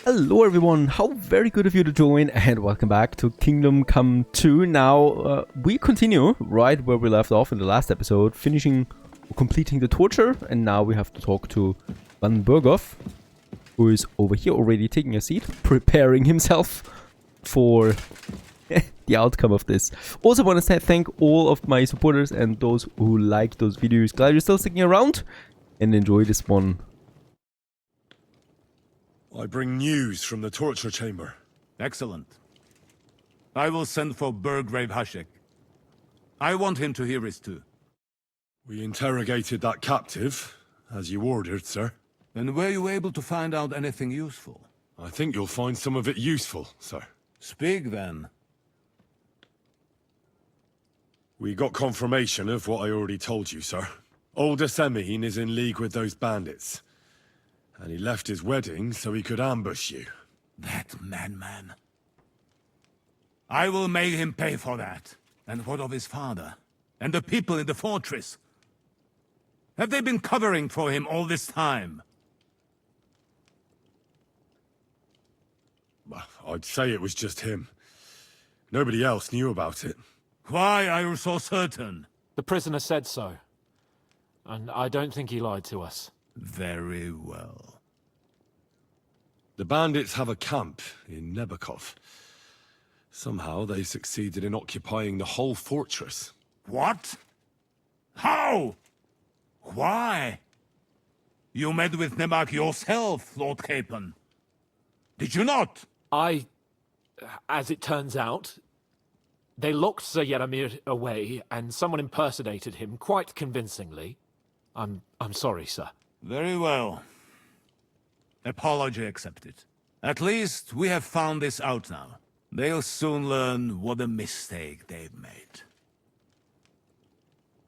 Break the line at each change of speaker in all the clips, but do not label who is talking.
Hello everyone, how very good of you to join and welcome back to Kingdom Come 2. Now, we continue right where we left off in the last episode, completing the torture, and now we have to talk to Van Berghoff, who is over here already taking a seat, preparing himself for the outcome of this. Also want to say thank all of my supporters and those who liked those videos. Glad you're still sticking around and enjoy this one.
I bring news from the torture chamber.
Excellent. I will send for Burgrave Hashek. I want him to hear it too.
We interrogated that captive, as you ordered, sir.
And were you able to find out anything useful?
I think you'll find some of it useful, sir.
Speak then.
We got confirmation of what I already told you, sir. Older Semine is in league with those bandits. And he left his wedding so he could ambush you.
That madman. I will make him pay for that. And what of his father? And the people in the fortress? Have they been covering for him all this time?
I'd say it was just him. Nobody else knew about it.
Why are you so certain?
The prisoner said so. And I don't think he lied to us.
Very well.
The bandits have a camp in Nebakov. Somehow they succeeded in occupying the whole fortress.
What? How? Why? You met with Nebak yourself, Lord Capon. Did you not?
As it turns out, they locked Sir Yaramir away, and someone impersonated him quite convincingly. I'm sorry, sir.
Very well. Apology accepted. At least we have found this out now. They'll soon learn what a mistake they've made.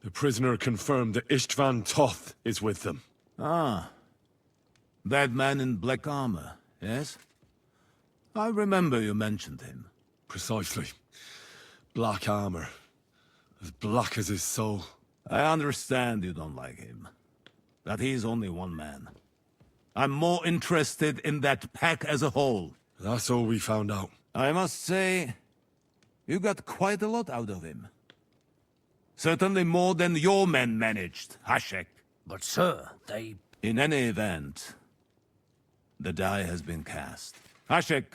The prisoner confirmed that Istvan Toth is with them.
Ah. That man in black armor, yes? I remember you mentioned him.
Precisely. Black armor. As black as his soul.
I understand you don't like him. That he's only one man. I'm more interested in that pack as a whole.
That's all we found out.
I must say, you got quite a lot out of him. Certainly more than your men managed, Hashek.
But sir, they...
In any event, the die has been cast. Hashek,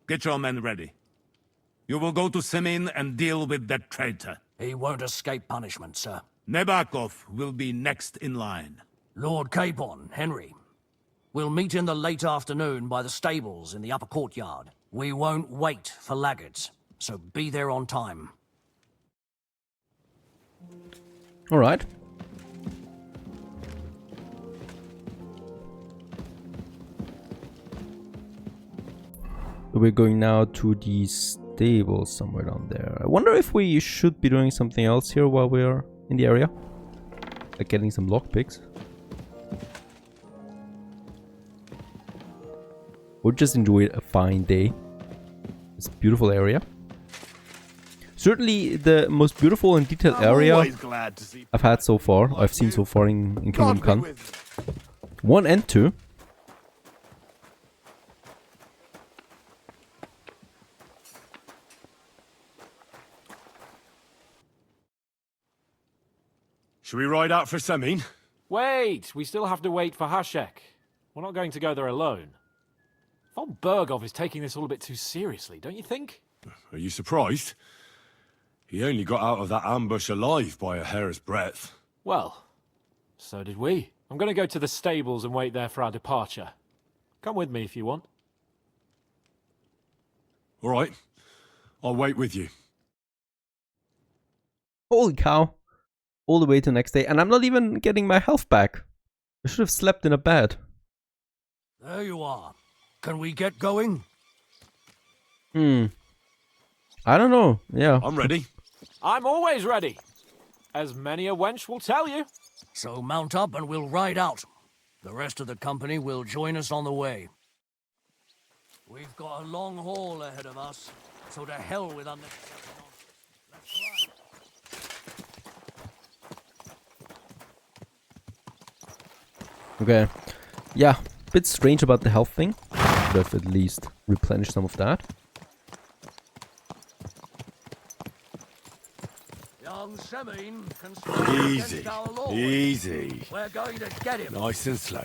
get your men ready. You will go to Semine and deal with that traitor.
He won't escape punishment, sir.
Nebakov will be next in line.
Lord Capon, Henry. We'll meet in the late afternoon by the stables in the upper courtyard. We won't wait for laggards, so be there on time.
Alright. We're going now to the stables somewhere down there. I wonder if we should be doing something else here while we're in the area. Like getting some lockpicks. Or just enjoy a fine day. It's a beautiful area. Certainly the most beautiful and detailed area I've had so far. I've seen so far in Kingdom Come 1 and 2.
Should we ride out for Semine?
Wait! We still have to wait for Hashek. We're not going to go there alone. Von Berghoff is taking this all a bit too seriously, don't you think?
Are you surprised? He only got out of that ambush alive by a hair's breadth.
Well, so did we. I'm going to go to the stables and wait there for our departure. Come with me if you want.
All right. I'll wait with you.
Holy cow. All the way to the next day. And I'm not even getting my health back. I should have slept in a bed.
There you are. Can we get going?
I don't know. Yeah.
I'm ready.
I'm always ready. As many a wench will tell you.
So mount up and we'll ride out. The rest of the company will join us on the way. We've got a long haul ahead of us, so to hell with unnecessary nonsense. Let's ride.
Okay. Yeah, bit strange about the health thing. could have at least replenished some of that.
Young Semine can
Easy,
against our lord.
easy.
We're going to get him.
Nice and slow.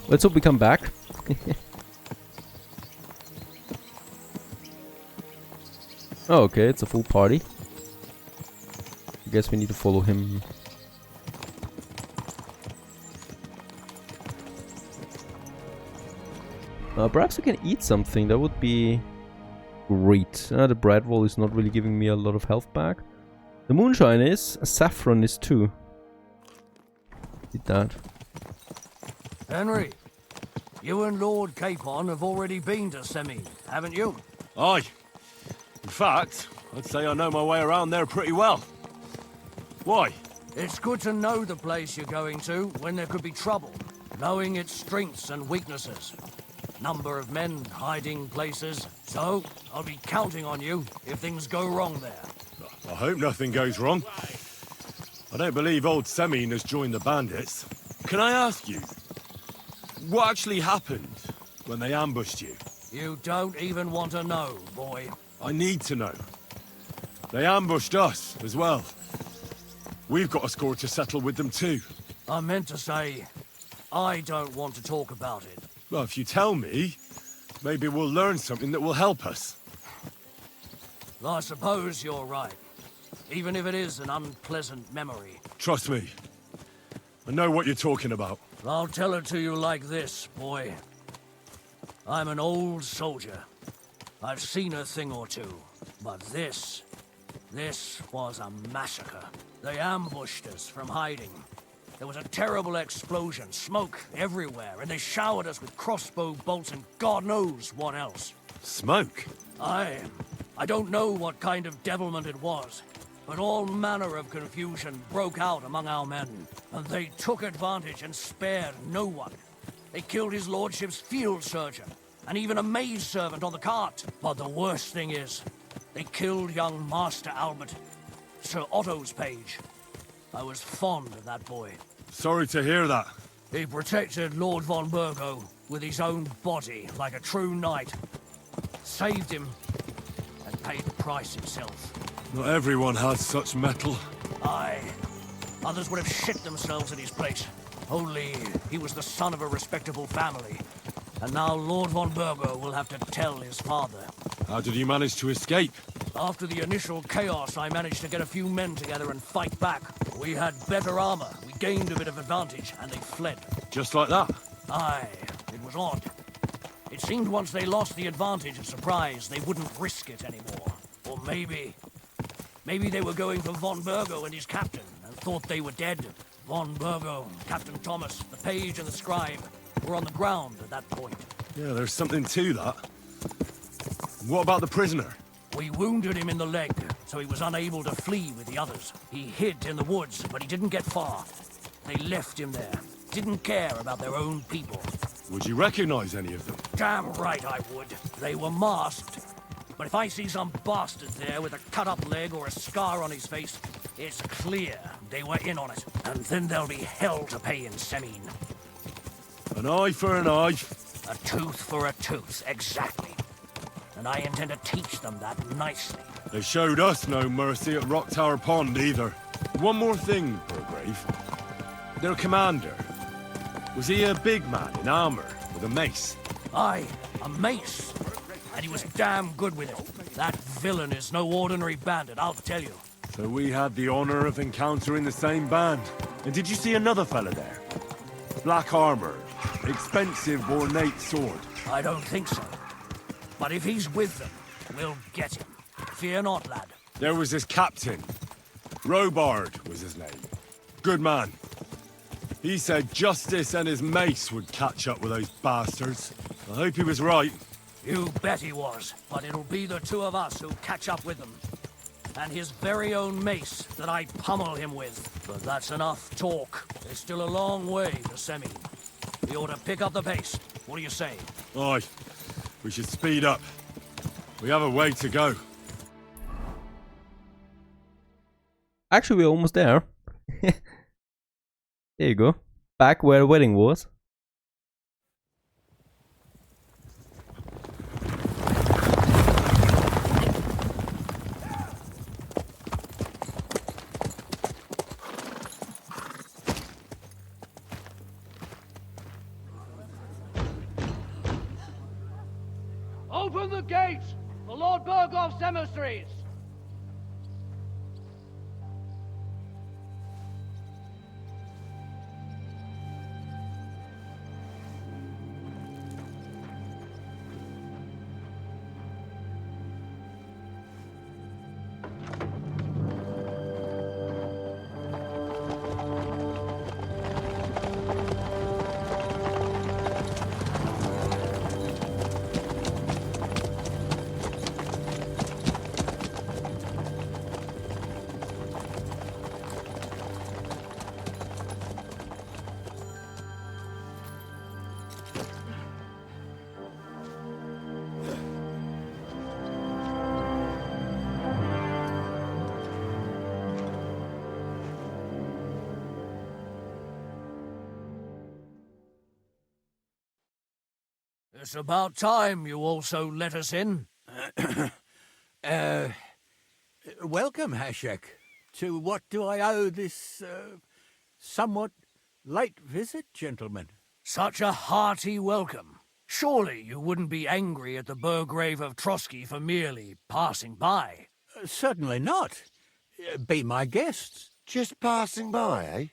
Let's hope we come back. Oh, okay, it's a full party. I guess we need to follow him. Perhaps we can eat something, that would be great. The bread roll is not really giving me a lot of health back. The moonshine is, saffron is too. Eat that.
Henry, you and Lord Capon have already been to Semine, haven't you?
Aye. In fact, I'd say I know my way around there pretty well. Why?
It's good to know the place you're going to when there could be trouble, knowing its strengths and weaknesses. Number of men, hiding places. So, I'll be counting on you if things go wrong there.
I hope nothing goes wrong. I don't believe old Semine has joined the bandits. Can I ask you, what actually happened when they ambushed you?
You don't even want to know, boy.
I need to know. They ambushed us as well. We've got a score to settle with them too.
I meant to say, I don't want to talk about it.
Well, if you tell me, maybe we'll learn something that will help us.
I suppose you're right. Even if it is an unpleasant memory.
Trust me. I know what you're talking about.
I'll tell it to you like this, boy. I'm an old soldier. I've seen a thing or two. But this was a massacre. They ambushed us from hiding. There was a terrible explosion, smoke everywhere, and they showered us with crossbow bolts and God knows what else.
Smoke?
I don't know what kind of devilment it was, but all manner of confusion broke out among our men, and they took advantage and spared no one. They killed his lordship's field surgeon, and even a maid servant on the cart. But the worst thing is, they killed young Master Albert, Sir Otto's page. I was fond of that boy.
Sorry to hear that.
He protected Lord von Burgo with his own body like a true knight. Saved him, and paid the price himself.
Not everyone has such metal.
Aye. Others would have shit themselves at his place. Only he was the son of a respectable family. And now Lord von Burgo will have to tell his father.
How did you manage to escape?
After the initial chaos, I managed to get a few men together and fight back. We had better armor, we gained a bit of advantage, and they fled.
Just like that?
Aye, it was odd. It seemed once they lost the advantage of surprise, they wouldn't risk it anymore. Or maybe they were going for von Burgo and his captain, and thought they were dead. Von Burgo, Captain Thomas, the page and the scribe were on the ground at that point.
Yeah, there's something to that. What about the prisoner?
We wounded him in the leg, so he was unable to flee with the others. He hid in the woods, but he didn't get far. They left him there. Didn't care about their own people.
Would you recognize any of them?
Damn right I would. They were masked. But if I see some bastard there with a cut-up leg or a scar on his face, it's clear they were in on it. And then there'll be hell to pay in Semine.
An eye for an eye.
A tooth for a tooth, exactly. And I intend to teach them that nicely.
They showed us no mercy at Rock Tower Pond either. One more thing, Burgrave. Their commander. Was he a big man in armor with a mace?
Aye, a mace. And he was damn good with it. That villain is no ordinary bandit, I'll tell you.
So we had the honor of encountering the same band. And did you see another fella there? Black armor, expensive ornate sword.
I don't think so. But if he's with them, we'll get him. Fear not, lad.
There was his captain. Robard was his name. Good man. He said justice and his mace would catch up with those bastards. I hope he was right.
You bet he was. But it'll be the two of us who catch up with them. And his very own mace that I pummel him with. But that's enough talk. There's still a long way to Semine. We ought to pick up the pace. What do you say?
Aye. We should speed up. We have a way to go.
Actually, we're almost there. There you go. Back where the wedding was.
Open the gates for Lord Burgoff's emissaries! It's about time you also let us in.
Welcome, Hashek. To what do I owe this, somewhat late visit, gentlemen?
Such a hearty welcome. Surely you wouldn't be angry at the Burgrave of Trosky for merely passing by.
Certainly not. Be my guests.
Just passing by, eh?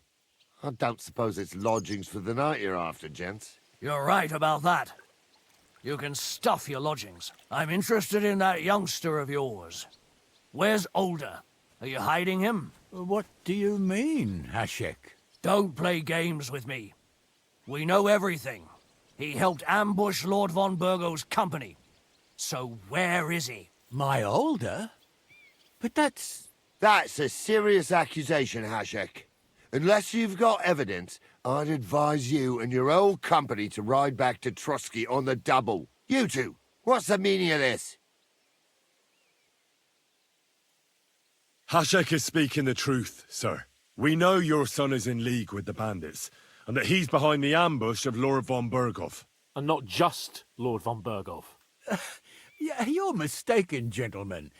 I don't suppose it's lodgings for the night you're after, gents.
You're right about that. You can stuff your lodgings. I'm interested in that youngster of yours. Where's Older? Are you hiding him?
What do you mean, Hashek?
Don't play games with me. We know everything. He helped ambush Lord von Burgo's company. So where is he?
My older? But that's...
That's a serious accusation, Hashek. Unless you've got evidence, I'd advise you and your old company to ride back to Trosky on the double. You two, what's the meaning of this?
Hashek is speaking the truth, sir. We know your son is in league with the bandits, and that he's behind the ambush of Lord von Burgov.
And not just Lord von Burgov.
Yeah, you're mistaken, gentlemen.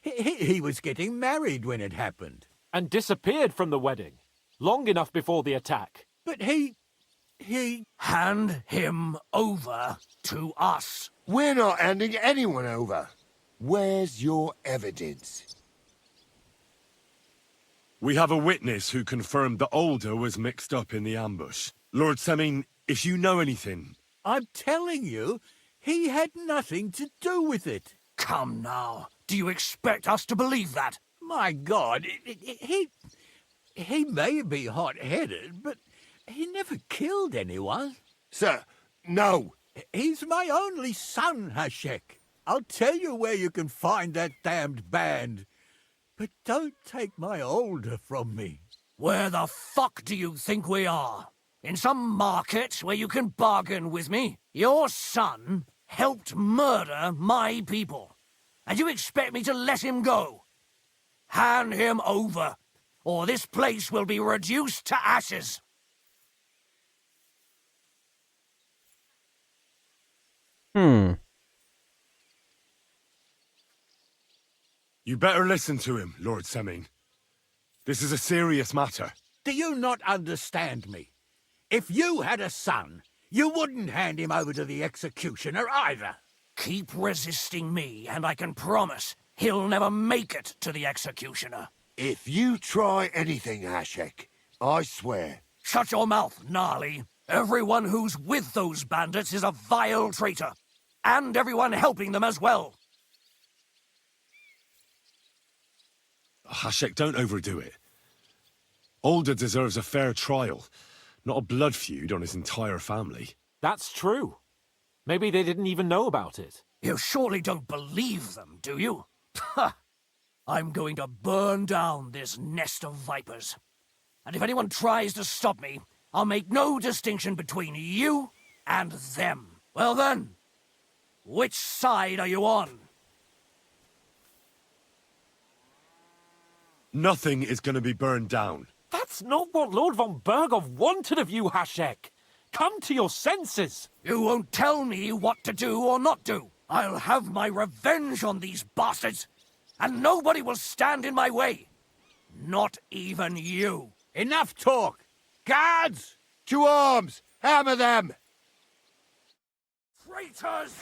He was getting married when it happened.
And disappeared from the wedding, long enough before the attack.
But he...
Hand him over to us.
We're not handing anyone over. Where's your evidence?
We have a witness who confirmed that Older was mixed up in the ambush. Lord Semine, if you know anything...
I'm telling you, he had nothing to do with it.
Come now. Do you expect us to believe that?
My God, he may be hot-headed, but he never killed anyone.
Sir, no.
He's my only son, Hashek. I'll tell you where you can find that damned band. But don't take my older from me.
Where the fuck do you think we are? In some market where you can bargain with me? Your son helped murder my people. And you expect me to let him go? Hand him over, or this place will be reduced to ashes.
Hmm.
You better listen to him, Lord Semine. This is a serious matter.
Do you not understand me? If you had a son, you wouldn't hand him over to the executioner either.
Keep resisting me, and I can promise he'll never make it to the executioner.
If you try anything, Hashek, I swear.
Shut your mouth, Gnarly. Everyone who's with those bandits is a vile traitor. And everyone helping them as well.
Hashek, don't overdo it. Older deserves a fair trial, not a blood feud on his entire family.
That's true. Maybe they didn't even know about it.
You surely don't believe them, do you? Ha! I'm going to burn down this nest of vipers. And if anyone tries to stop me, I'll make no distinction between you and them. Well then, which side are you on?
Nothing is going to be burned down.
For
That's not what Lord von Bergov wanted of you, Hashek. Come to your senses.
You won't tell me what to do or not do. I'll have my revenge on these bastards, and nobody will stand in my way. Not even you.
Enough talk! Guards!
To arms! Hammer them!
Traitors!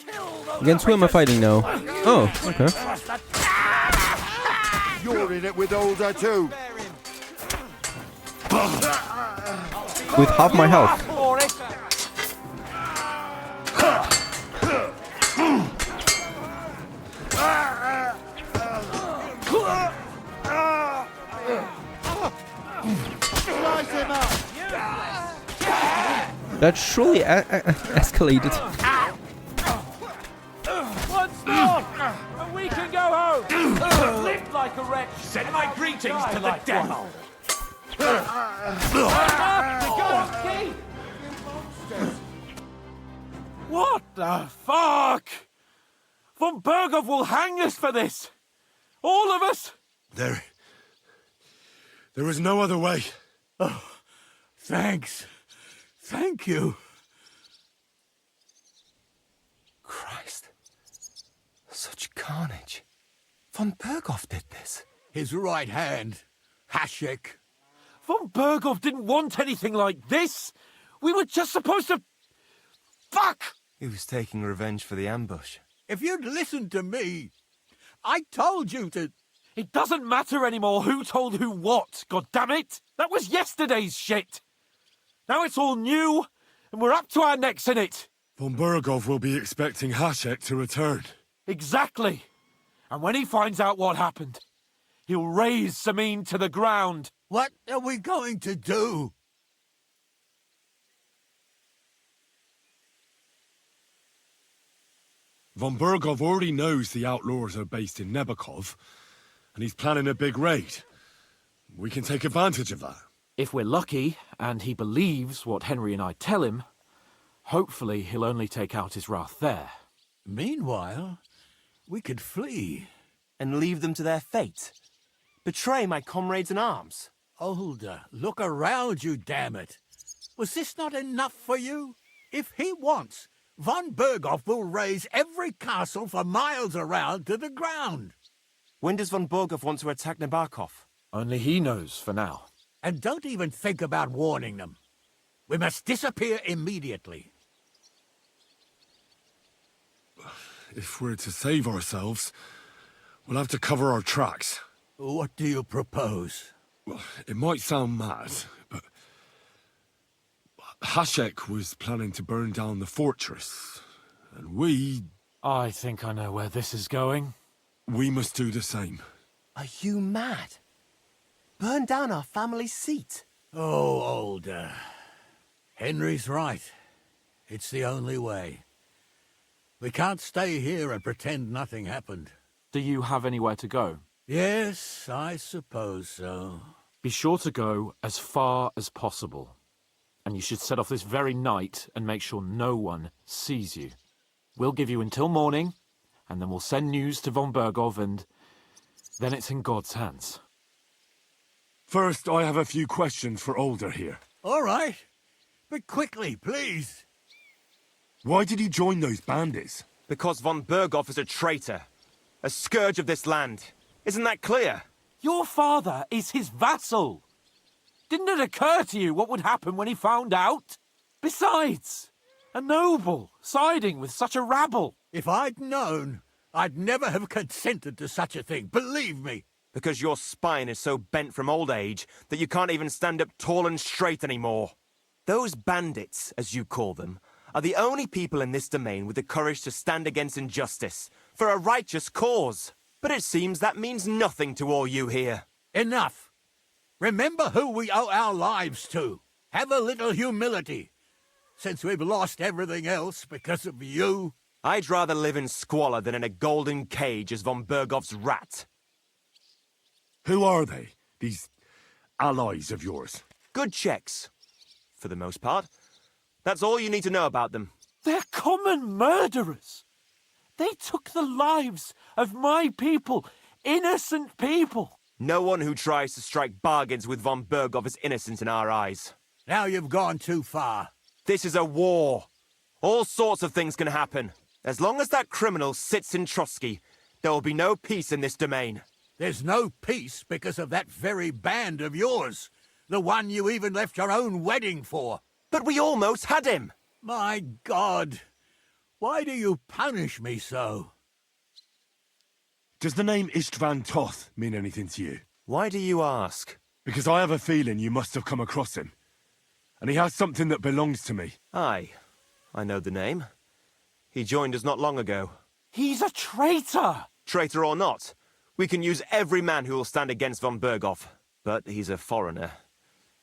Kill those
Against who am I fighting now? Oh, okay.
You're in it with Older too.
With half my health.
For it.
That surely escalated.
Once more, and we can go home. Live like a wretch.
Send my greetings to the devil.
Trosky! What the fuck? Von Bergov will hang us for this. All of us.
There was no other way.
Thanks. Thank you.
Christ. Such carnage. Von Bergov did this.
His right hand, Hashek.
Von Bergov didn't want anything like this. We were just supposed to... Fuck!
He was taking revenge for the ambush.
If you'd listened to me, I told you to...
It doesn't matter anymore who told who what, goddammit! That was yesterday's shit! Now it's all new, and we're up to our necks in it!
Von Bergov will be expecting Hashek to return.
Exactly! And when he finds out what happened, he'll raze Semine to the ground.
What are we going to do?
Von Bergov already knows the outlaws are based in Nebakov, and he's planning a big raid. We can take advantage of that.
If we're lucky, and he believes what Henry and I tell him, hopefully he'll only take out his wrath there.
Meanwhile, we could flee.
And leave them to their fate. Betray my comrades in arms.
Older, look around you, damn it. Was this not enough for you? If he wants, von Bergov will raise every castle for miles around to the ground.
When does von Bergov want to attack Nabokov?
Only he knows for now.
And don't even think about warning them. We must disappear immediately.
If we're to save ourselves, we'll have to cover our tracks.
What do you propose?
Well, it might sound mad, but Hashek was planning to burn down the fortress, and we
I think I know where this is going.
must do the same.
Are you mad? Burn down our family seat.
Oh, Older. Henry's right. It's the only way. We can't stay here and pretend nothing happened.
Do you have anywhere to go?
Yes, I suppose so.
Be sure to go as far as possible. And you should set off this very night and make sure no one sees you. We'll give you until morning, and then we'll send news to von Bergov, and then it's in God's hands.
First, I have a few questions for Older here.
All right. But quickly, please.
Why did he join those bandits?
Because von Bergov is a traitor. A scourge of this land. Isn't that clear?
Your father is his vassal. Didn't it occur to you what would happen when he found out? Besides, a noble siding with such a rabble.
If I'd known, I'd never have consented to such a thing, believe me.
Because your spine is so bent from old age that you can't even stand up tall and straight anymore. Those bandits, as you call them, are the only people in this domain with the courage to stand against injustice for a righteous cause. But it seems that means nothing to all you here.
Enough. Remember who we owe our lives to. Have a little humility. Since we've lost everything else because of you.
I'd rather live in squalor than in a golden cage as von Bergov's rat.
Who are they, these allies of yours?
Good checks, for the most part. That's all you need to know about them.
They're common murderers. They took the lives of my people, innocent people.
No one who tries to strike bargains with von Berghoff is innocent in our eyes.
Now you've gone too far.
This is a war. All sorts of things can happen. As long as that criminal sits in Trosky, there will be no peace in this domain.
There's no peace because of that very band of yours. The one you even left your own wedding for.
But we almost had him!
My God! Why do you punish me so?
Does the name Istvan Toth mean anything to you?
Why do you ask?
Because I have a feeling you must have come across him. And he has something that belongs to me.
Aye, I know the name. He joined us not long ago.
He's a traitor!
Traitor or not, we can use every man who will stand against von Berghoff. But he's a foreigner,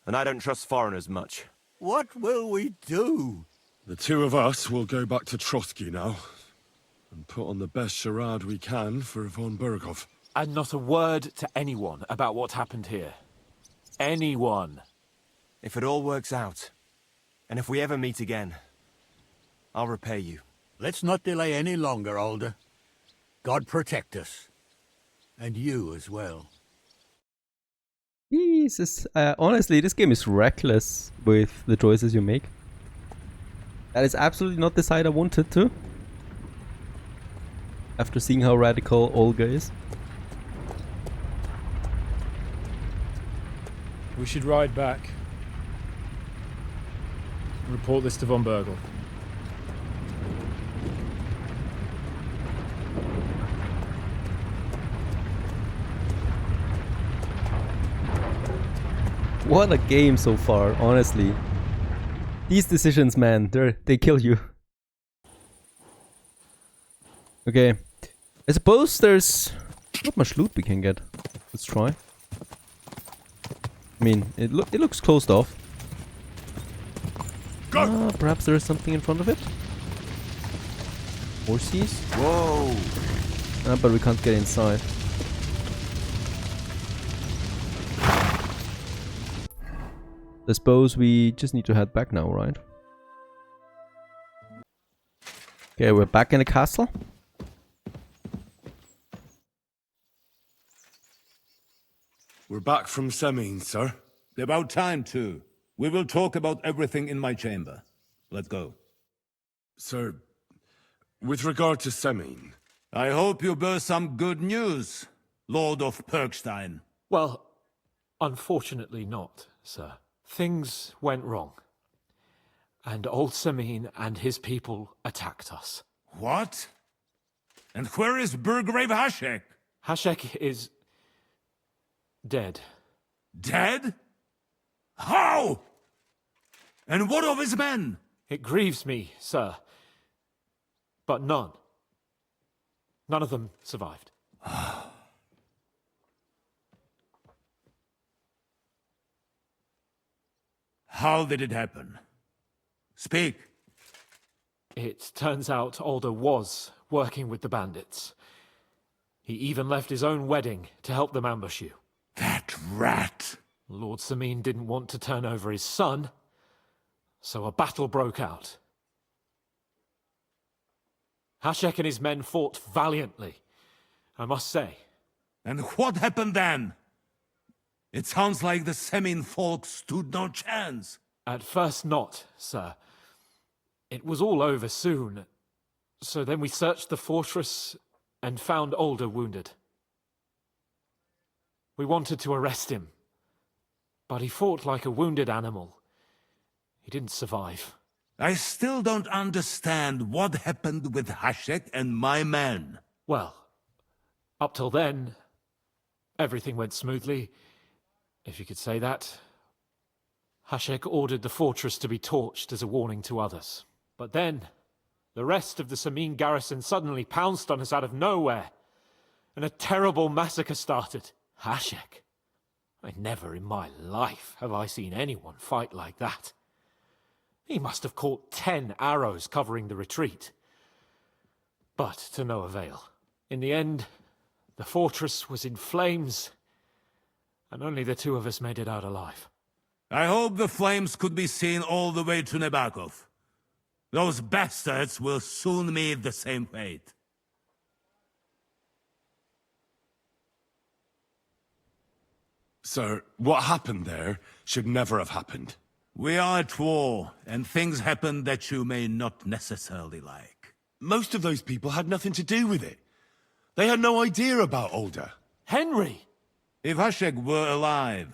and I don't trust foreigners much.
What will we do?
The two of us will go back to Trosky now, and put on the best charade we can for von Berghoff.
And not a word to anyone about what happened here. Anyone.
If it all works out, and if we ever meet again, I'll repay you.
Let's not delay any longer, Alder. God protect us. And you as well.
Jesus, honestly, this game is reckless with the choices you make. That is absolutely not the side I wanted to. After seeing how radical Olga is.
We should ride back. Report this to von Berghoff.
What a game so far, honestly. These decisions, man, they kill you. Okay. I suppose there's not much loot we can get. Let's try. I mean, it looks closed off. Perhaps there is something in front of it? Horses?
Whoa!
But we can't get inside. I suppose we just need to head back now, right? Okay, we're back in the castle.
We're back from Semine, sir.
About time, too. We will talk about everything in my chamber. Let's go.
Sir, with regard to Semine...
I hope you bear some good news, Lord of Perkstein.
Well, unfortunately not, sir. Things went wrong. And old Semine and his people attacked us.
What? And where is Burgrave Hashek?
Hashek is... dead.
Dead? How? And what of his men?
It grieves me, sir. But none of them survived.
How did it happen? Speak.
It turns out Alder was working with the bandits. He even left his own wedding to help them ambush you.
That rat!
Lord Semine didn't want to turn over his son, so a battle broke out. Hashek and his men fought valiantly, I must say.
And what happened then? It sounds like the Semine folk stood no chance.
At first not, sir. It was all over soon. So then we searched the fortress and found Alder wounded. We wanted to arrest him, but he fought like a wounded animal. He didn't survive.
I still don't understand what happened with Hashek and my men.
Well, up till then, everything went smoothly, if you could say that. Hashek ordered the fortress to be torched as a warning to others. But then, the rest of the Semine garrison suddenly pounced on us out of nowhere, and a terrible massacre started. Hashek. Never in my life have I seen anyone fight like that. He must have caught 10 arrows covering the retreat. But to no avail. In the end, the fortress was in flames, and only the two of us made it out alive.
I hope the flames could be seen all the way to Nebakov. Those bastards will soon meet the same fate.
Sir, what happened there should never have happened.
We are at war, and things happen that you may not necessarily like.
Most of those people had nothing to do with it. They had no idea about Older.
Henry!
If Hashek were alive,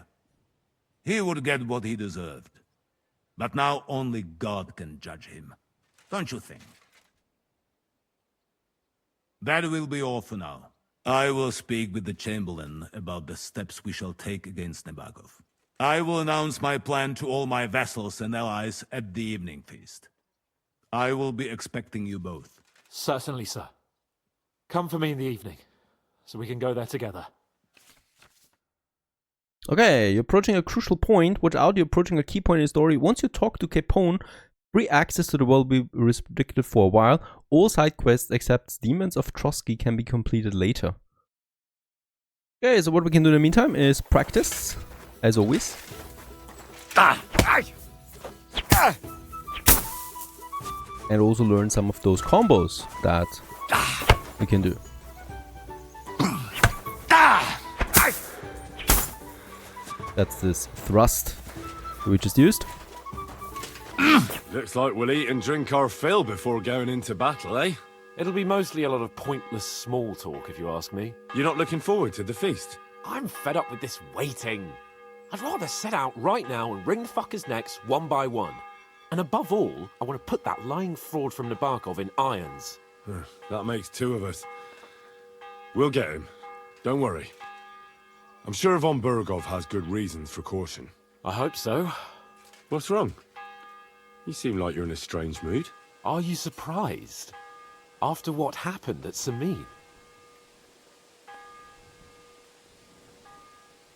he would get what he deserved. But now only God can judge him. Don't you think? That will be all for now. I will speak with the Chamberlain about the steps we shall take against Nebakov. I will announce my plan to all my vassals and allies at the evening feast. I will be expecting you both.
Certainly, sir. Come for me in the evening, so we can go there together.
Okay, you're approaching a crucial point. Watch out, you're approaching a key point in the story. Once you talk to Capone, free access to the world will be restricted for a while. All side quests except Demons of Trosky can be completed later. Okay, so what we can do in the meantime is practice, as always. And also learn some of those combos that we can do. That's this thrust we just used.
Looks like we'll eat and drink our fill before going into battle, eh?
It'll be mostly a lot of pointless small talk, if you ask me.
You're not looking forward to the feast?
I'm fed up with this waiting. I'd rather set out right now and wring fuckers' necks one by one. And above all, I want to put that lying fraud from Nabokov in irons.
That makes two of us. We'll get him. Don't worry. I'm sure von Burgov has good reasons for caution.
I hope so.
What's wrong? You seem like you're in a strange mood.
Are you surprised? After what happened at Semine?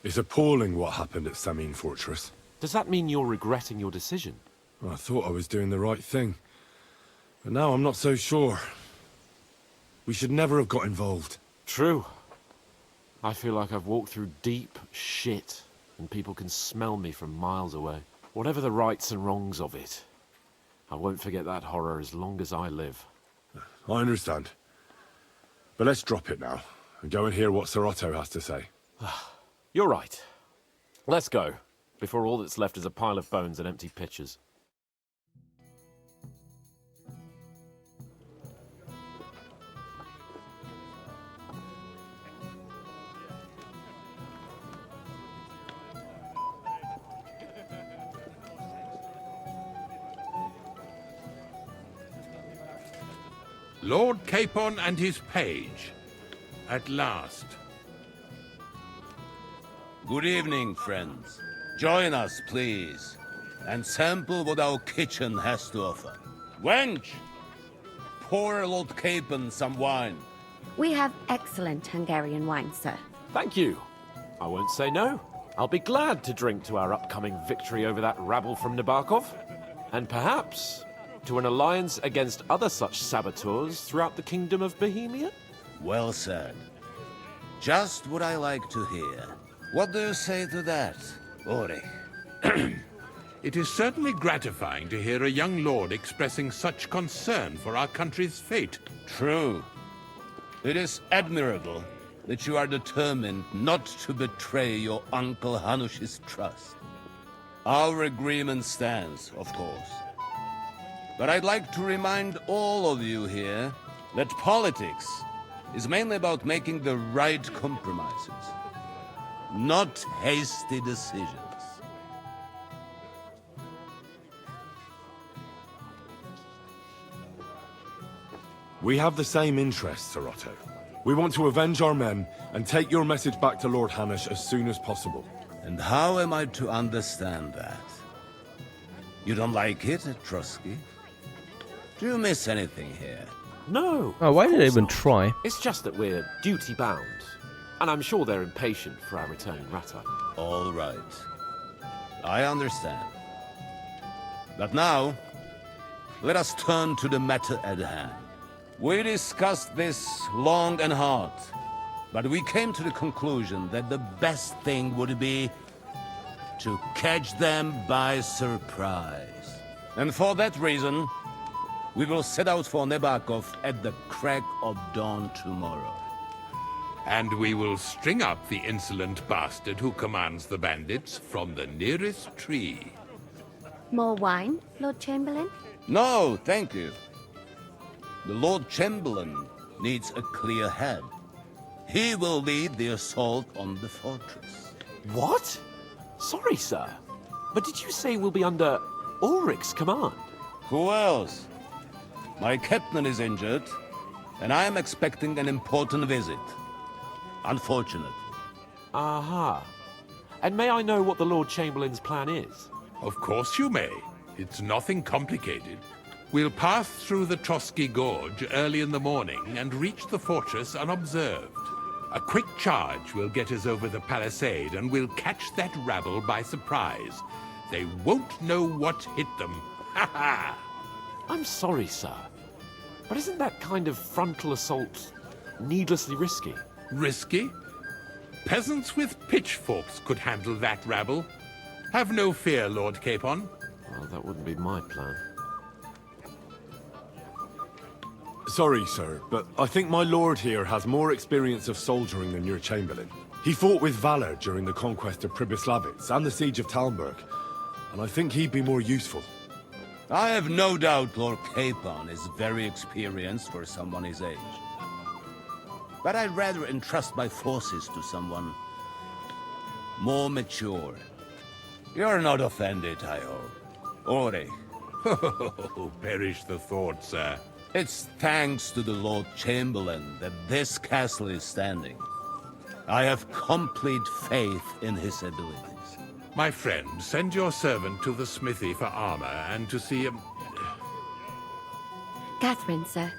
It's appalling what happened at Semine Fortress.
Does that mean you're regretting your decision?
I thought I was doing the right thing. But now I'm not so sure. We should never have got involved.
True. I feel like I've walked through deep shit, and people can smell me from miles away. Whatever the rights and wrongs of it, I won't forget that horror as long as I live.
I understand. But let's drop it now, and go and hear what Sir Otto has to say.
You're right. Let's go, before all that's left is a pile of bones and empty pitchers.
Lord Capon and his page. At last.
Good evening, friends. Join us, please, and sample what our kitchen has to offer. Wench, pour Lord Capon some wine.
We have excellent Hungarian wine, sir.
Thank you. I won't say no. I'll be glad to drink to our upcoming victory over that rabble from Nabokov. And perhaps to an alliance against other such saboteurs throughout the Kingdom of Bohemia?
Well said. Just what I like to hear. What do you say to that, Ulrich?
It is certainly gratifying to hear a young lord expressing such concern for our country's fate.
True. It is admirable that you are determined not to betray your Uncle Hanush's trust. Our agreement stands, of course. But I'd like to remind all of you here that politics is mainly about making the right compromises, not hasty decisions.
We have the same interests, Sir Otto. We want to avenge our men and take your message back to Lord Hanush as soon as possible.
And how am I to understand that? You don't like it, Trosky? Do you miss anything here?
No.
Oh, why did I even
not.
try?
It's just that we're duty-bound. And I'm sure they're impatient for our returning Rata.
All right. I understand. But now, let us turn to the matter at hand. We discussed this long and hard, but we came to the conclusion that the best thing would be to catch them by surprise. And for that reason, we will set out for Nebakov at the crack of dawn tomorrow.
And we will string up the insolent bastard who commands the bandits from the nearest tree.
More wine, Lord Chamberlain?
No, thank you. The Lord Chamberlain needs a clear head. He will lead the assault on the fortress.
What? Sorry, sir. But did you say we'll be under Ulrich's command?
Who else? My captain is injured, and I am expecting an important visit. Unfortunate.
Aha. And may I know what the Lord Chamberlain's plan is?
Of course you may. It's nothing complicated. We'll pass through the Trosky Gorge early in the morning and reach the fortress unobserved. A quick charge will get us over the palisade and we'll catch that rabble by surprise. They won't know what hit them. Ha ha!
I'm sorry, sir. But isn't that kind of frontal assault needlessly risky?
Risky? Peasants with pitchforks could handle that rabble. Have no fear, Lord Capon.
Well, that wouldn't be my plan.
Sorry, sir, but I think my lord here has more experience of soldiering than your chamberlain. He fought with valor during the conquest of Pribyslavitz and the siege of Talmberg, and I think he'd be more useful.
I have no doubt Lord Capon is very experienced for someone his age. But I'd rather entrust my forces to someone more mature. You're not offended, I hope. Ori.
Oh, perish the thought, sir.
It's thanks to the Lord Chamberlain that this castle is standing. I have complete faith in his abilities.
My friend, send your servant to the smithy for armor and to see
Catherine, sir.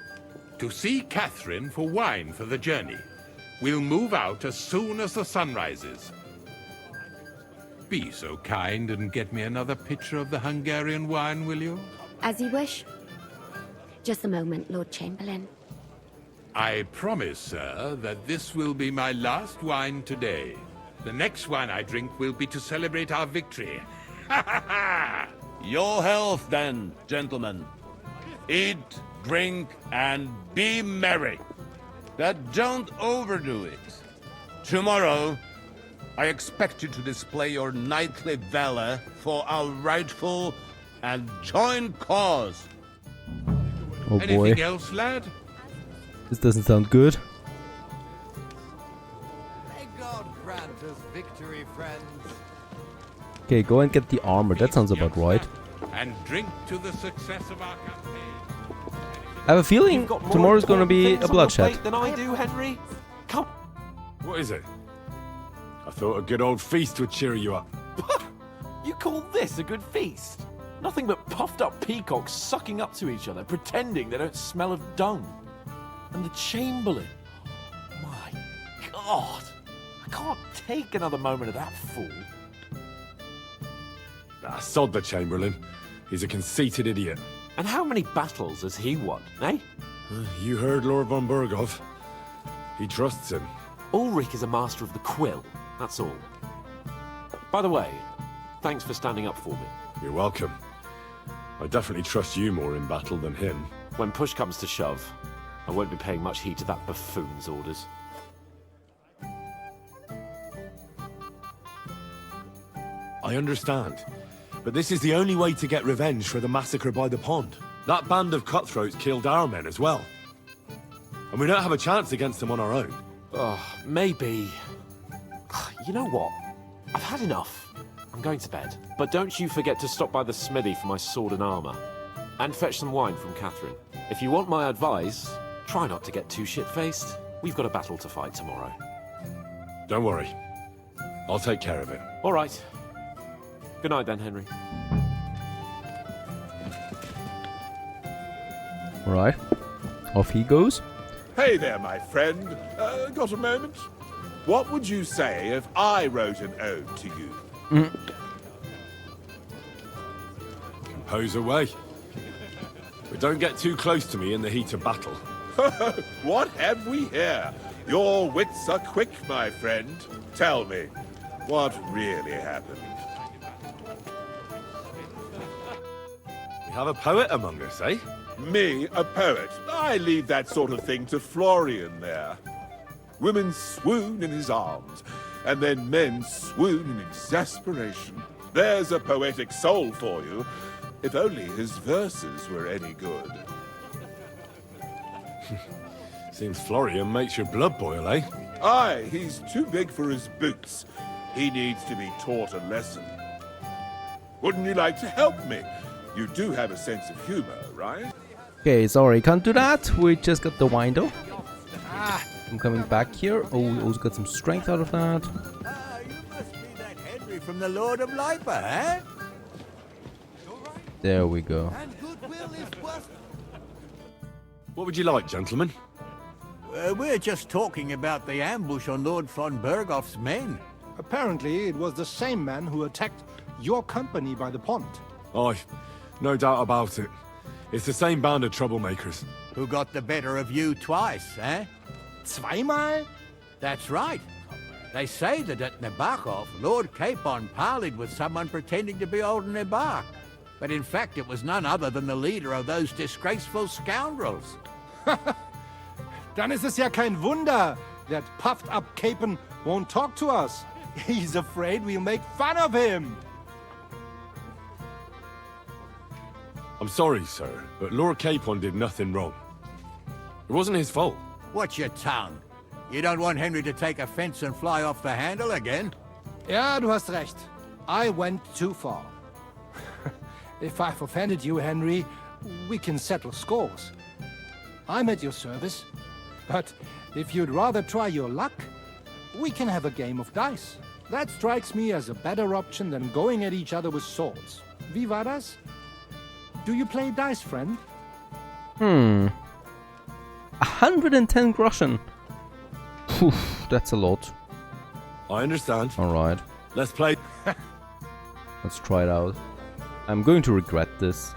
To see Catherine for wine for the journey. We'll move out as soon as the sun rises. Be so kind and get me another pitcher of the Hungarian wine, will you?
As you wish. Just a moment, Lord Chamberlain.
I promise, sir, that this will be my last wine today. The next wine I drink will be to celebrate our victory. Ha ha ha!
Your health, then, gentlemen. Eat, drink, and be merry. But don't overdo it. Tomorrow, I expect you to display your knightly valor for our rightful and joint cause.
Oh boy.
Anything else, lad?
This doesn't sound good.
May God grant us victory, friends.
Okay, go and get the armor. That sounds about right.
And drink to the success of our campaign.
I have a feeling tomorrow's gonna be a bloodshed.
Than I do, Henry. Come.
What is it? I thought a good old feast would cheer you up.
You call this a good feast? Nothing but puffed up peacocks sucking up to each other, pretending they don't smell of dung. And the Chamberlain. My God. I can't take another moment of that fool.
Ah, sod the Chamberlain. He's a conceited idiot.
And how many battles has he won, eh?
You heard Lord von Berghoff. He trusts him.
Ulrich is a master of the quill, that's all. By the way, thanks for standing up for me.
You're welcome. I definitely trust you more in battle than him.
When push comes to shove, I won't be paying much heed to that buffoon's orders.
I understand. But this is the only way to get revenge for the massacre by the pond. That band of cutthroats killed our men as well. And we don't have a chance against them on our own.
Oh, maybe. You know what? I've had enough. I'm going to bed. But don't you forget to stop by the smithy for my sword and armor. And fetch some wine from Catherine. If you want my advice, try not to get too shit-faced. We've got a battle to fight tomorrow.
Don't worry. I'll take care of it.
All right. Good night then, Henry.
Alright. Off he goes.
Hey there, my friend. Got a moment? What would you say if I wrote an ode to you?
Compose away. But don't get too close to me in the heat of battle.
What have we here? Your wits are quick, my friend. Tell me, what really happened?
We have a poet among us, eh?
Me, a poet? I leave that sort of thing to Florian there. women swoon in his arms, and then men swoon in exasperation. There's a poetic soul for you, if only his verses were any good.
Seems Florian makes your blood boil, eh?
Aye, he's too big for his boots. He needs to be taught a lesson. Wouldn't you like to help me? You do have a sense of humor, right?
Okay, sorry, can't do that. We just got the wine though. I'm coming back here. Oh, we also got some strength out of that.
You must be that Henry from the Lord of Lipa, eh?
There we go.
What would you like, gentlemen?
We're just talking about the ambush on Lord von Bergoff's men.
Apparently, it was the same man who attacked your company by the pond.
Aye, no doubt about it. It's the same band of troublemakers.
Who got the better of you twice, eh?
Zweimal?
That's right. They say that at Nabokov, Lord Capon parleyed with someone pretending to be old Nabar. But in fact, it was none other than the leader of those disgraceful scoundrels.
Dann ist es ja kein Wunder that puffed-up Capon won't talk to us. He's afraid we'll make fun of him.
I'm sorry, sir, but Lord Capon did nothing wrong. It wasn't his fault.
Watch your tongue. You don't want Henry to take offense and fly off the handle again?
Ja, du hast recht. I went too far. If I've offended you, Henry, we can settle scores. I'm at your service. But if you'd rather try your luck, we can have a game of dice. That strikes me as a better option than going at each other with swords. Wie war das? Do you play dice, friend?
110 groschen. Phew, that's a lot.
I understand.
Alright,
Let's play.
let's try it out. I'm going to regret this.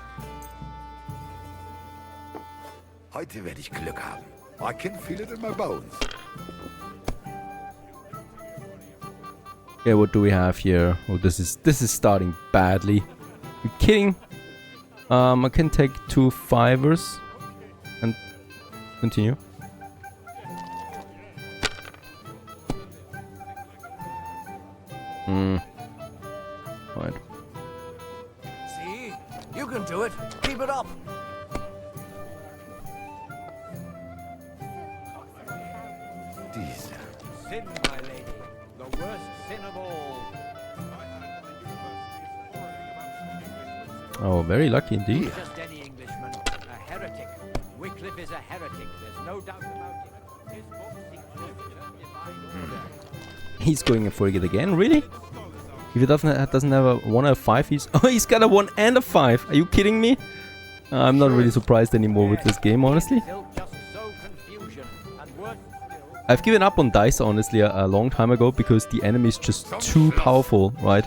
Heute werde ich Glück haben. I can feel it in my bones.
Okay, what do we have here? Oh, this is starting badly. You kidding? I can take 2 5s and continue. Right.
See? You can do it. Keep it up.
Sin, my lady. The worst sin of all.
Oh, very lucky indeed.
Just any Englishman. A heretic. Wycliffe is a heretic. There's no doubt about it. His books seek divine order.
He's going for it again, really? If he doesn't have a 1 or a 5, he's got a 1 and a 5. Are you kidding me? I'm not really surprised anymore with this game, honestly. I've given up on dice, honestly, a long time ago because the enemy is just too powerful, right?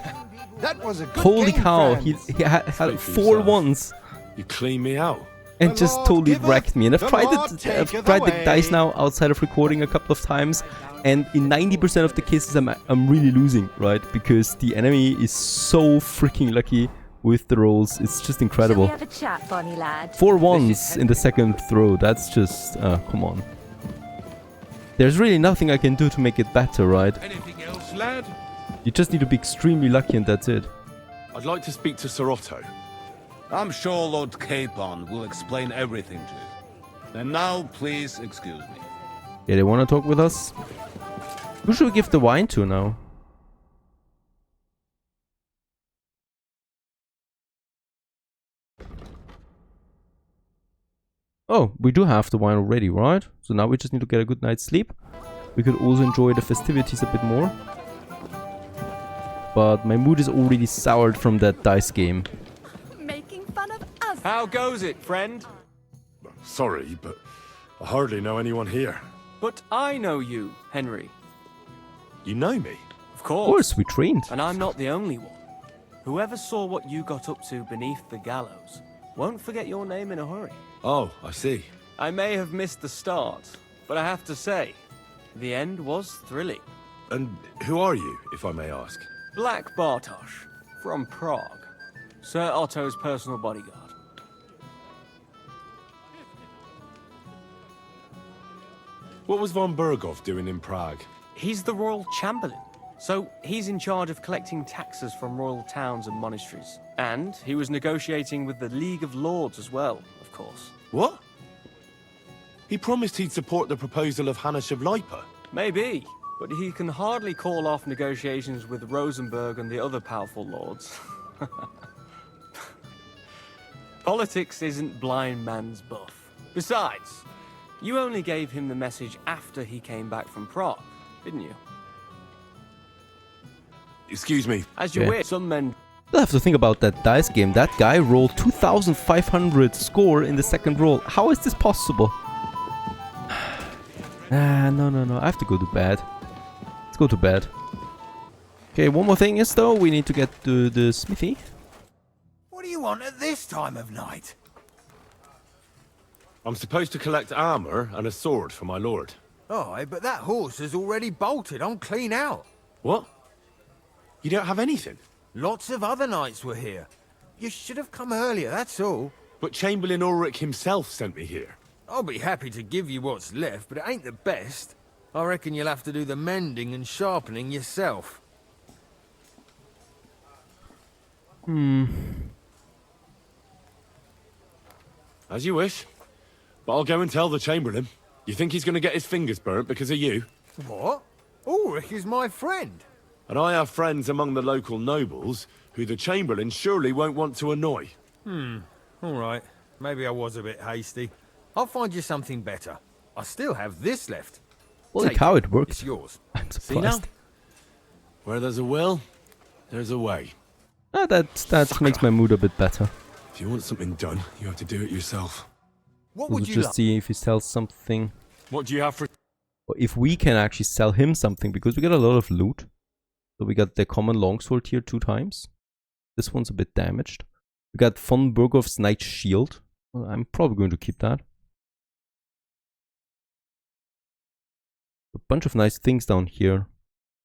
That was a good
Holy
game,
cow,
friends.
he had 4 ones
You clean me out.
and
The
just
Lord
totally
giveth,
wrecked me. And I've
the
tried
Lord
it. I've
taketh
tried the
away.
dice now outside of recording a couple of times, and in 90% of the cases I'm really losing, right? Because the enemy is so freaking lucky with the rolls. It's just incredible.
Shall we have a chat, Bonnie lad?
4 ones in the second throw. That's just come on. There's really nothing I can do to make it better, right?
Anything else, lad?
You just need to be extremely lucky and that's it.
I'd like to speak to Sir Otto.
I'm sure Lord Capon will explain everything to you. And now, please excuse me.
Yeah, they want to talk with us. Who should we give the wine to now? Oh, we do have the wine already, right? So now we just need to get a good night's sleep. We could also enjoy the festivities a bit more. But my mood is already soured from that dice game.
Making fun of us.
How goes it, friend?
Sorry, but I hardly know anyone here.
But I know you, Henry.
You know me?
Of
Of
course.
course, we trained.
And I'm not the only one. Whoever saw what you got up to beneath the gallows won't forget your name in a hurry.
Oh, I see.
I may have missed the start, but I have to say, the end was thrilling.
And who are you, if I may ask?
Black Bartosz, from Prague. Sir Otto's personal bodyguard.
What was von Berghoff doing in Prague?
He's the royal chamberlain. So he's in charge of collecting taxes from royal towns and monasteries. And he was negotiating with the League of Lords as well, of course.
What? He promised he'd support the proposal of Hannes of Lipa.
Maybe, but he can hardly call off negotiations with Rosenberg and the other powerful lords. Politics isn't blind man's buff. Besides, you only gave him the message after he came back from Prague, didn't you?
Excuse me.
As you wish, some men...
You'll have to think about that dice game. That guy rolled 2,500 score in the second roll. How is this possible? No. I have to go to bed. Let's go to bed. Okay, one more thing is though, we need to get to the smithy.
What do you want at this time of night?
I'm supposed to collect armor and a sword for my lord.
Aye, but that horse is already bolted. I'm clean out.
What? You don't have anything?
Lots of other knights were here. You should have come earlier, that's all.
But Chamberlain Ulrich himself sent me here.
I'll be happy to give you what's left, but it ain't the best. I reckon you'll have to do the mending and sharpening yourself.
As you wish. But I'll go and tell the Chamberlain. You think he's going to get his fingers burnt because of you?
What? Ulrich is my friend.
And I have friends among the local nobles who the Chamberlain surely won't want to annoy.
All right. Maybe I was a bit hasty. I'll find you something better. I still have this left.
Holy
Take
cow, it worked.
It's yours.
I'm
See now?
surprised.
Where there's a will, there's a way.
That makes my mood a bit better.
If you want something done, you have to do it yourself.
What
We'll
would you
just
like?
see if he sells something.
What do you have for...
Or if we can actually sell him something, because we got a lot of loot. So we got the common longsword here 2 times. This one's a bit damaged. We got von Berghoff's Knight's Shield. Well, I'm probably going to keep that. A bunch of nice things down here.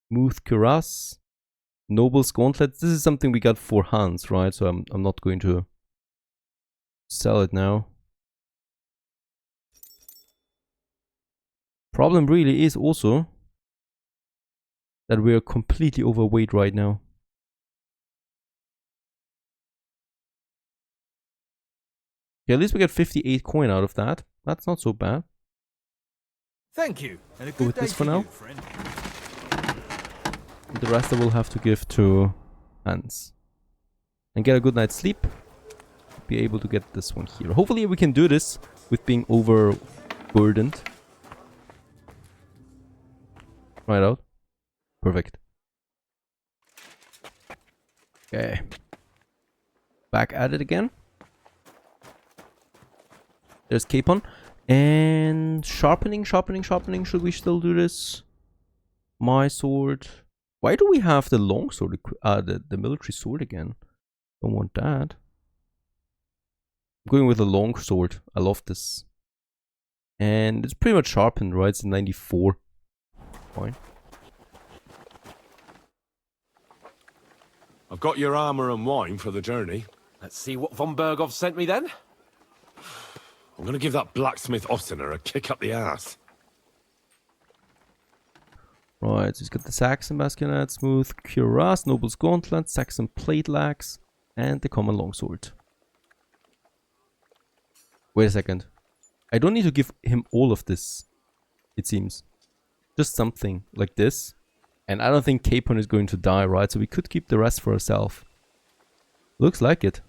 Smooth cuirass. Noble's gauntlet. This is something we got for Hans, right? So I'm not going to sell it now. Problem really is also that we are completely overweight right now. Okay, at least we get 58 coin out of that. That's not so bad.
Thank you. And a
Go
good
with
day
this
to
for now.
you, friend.
And the rest I will have to give to Hans. And get a good night's sleep. Be able to get this one here. Hopefully we can do this with being overburdened. Try it out. Perfect. Okay. Back at it again. There's Capon. And sharpening. Should we still do this? My sword. Why do we have the long sword? The military sword again. Don't want that. I'm going with the long sword. I love this. And it's pretty much sharpened, right? It's a 94. Fine.
I've got your armor and wine for the journey.
Let's see what von Berghoff sent me then.
I'm going to give that blacksmith Ostener a kick up the ass.
Right, so he's got the Saxon Bastionet, Smooth Cuirass, Noble's Gauntlet, Saxon Plate Lax, and the Common Longsword. Wait a second. I don't need to give him all of this, it seems. Just something like this. And I don't think Capon is going to die, right? So we could keep the rest for ourselves. Looks like it.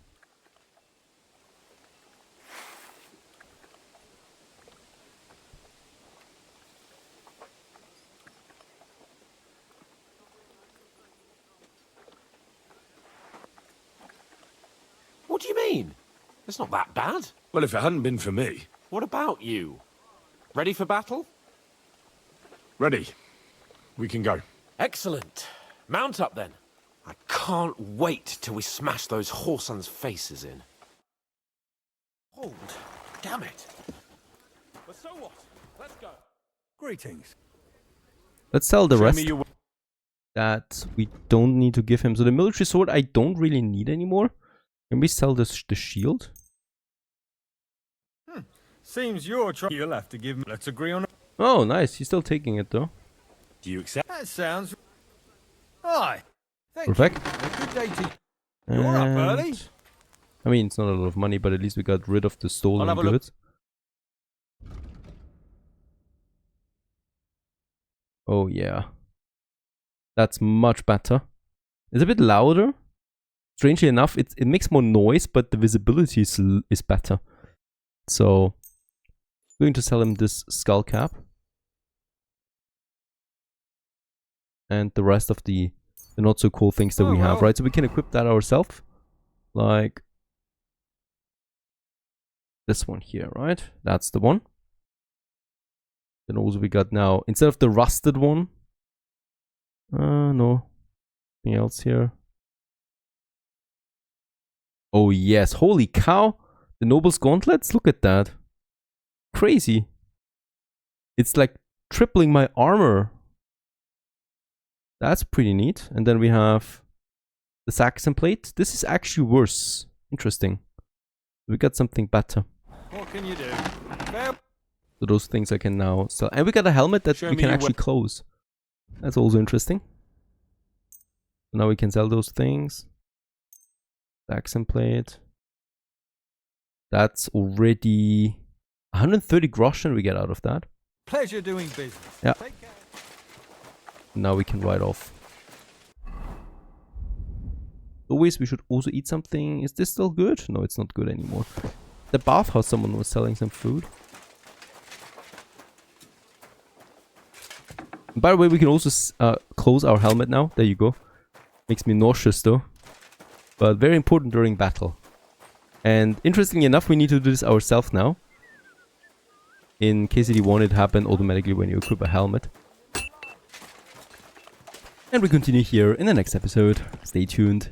What do you mean? It's not that bad.
Well, if it hadn't been for me.
What about you? Ready for battle?
Ready. We can go.
Excellent. Mount up then. I can't wait till we smash those whoresons' faces in. Hold. Damn it. But so what? Let's go.
Greetings.
Let's sell the
Show
rest
me your...
that we don't need to give him. So the military sword I don't really need anymore. Can we sell this, the shield?
Seems you're trying. You'll have to give me. Let's agree on.
Oh, nice. He's still taking it though.
Do you accept?
That sounds... Aye. Thank
Perfect.
you. A good day to... You're up early.
And- I mean, it's not a lot of money, but at least we got rid of the stolen
have a look.
goods. Oh yeah. That's much better. It's a bit louder. Strangely enough, it makes more noise, but the visibility is better. So, I'm going to sell him this skull cap. And the rest of the not so cool things that we have, right? So we can equip that ourselves. Like this one here, right? That's the one. Then also we got now, instead of the rusted one, no, anything else here? Oh yes, holy cow! The Noble's Gauntlets, look at that. Crazy. It's like tripling my armor. That's pretty neat. And then we have the Saxon plate. This is actually worse. Interesting. We got something better.
What can you do?
So those things I can now sell. And we got a helmet that we can actually close. That's also interesting. So now we can sell those things. Saxon plate. That's already 130 groschen we get out of that.
Pleasure doing business.
Yeah.
Take care.
Now we can ride off. Always, we should also eat something. Is this still good? No, it's not good anymore. The bathhouse, someone was selling some food. By the way, we can also close our helmet now. There you go. Makes me nauseous though. But very important during battle. And interestingly enough, we need to do this ourselves now. In case it won't happen automatically when you equip a helmet. And we continue here in the next episode. Stay tuned.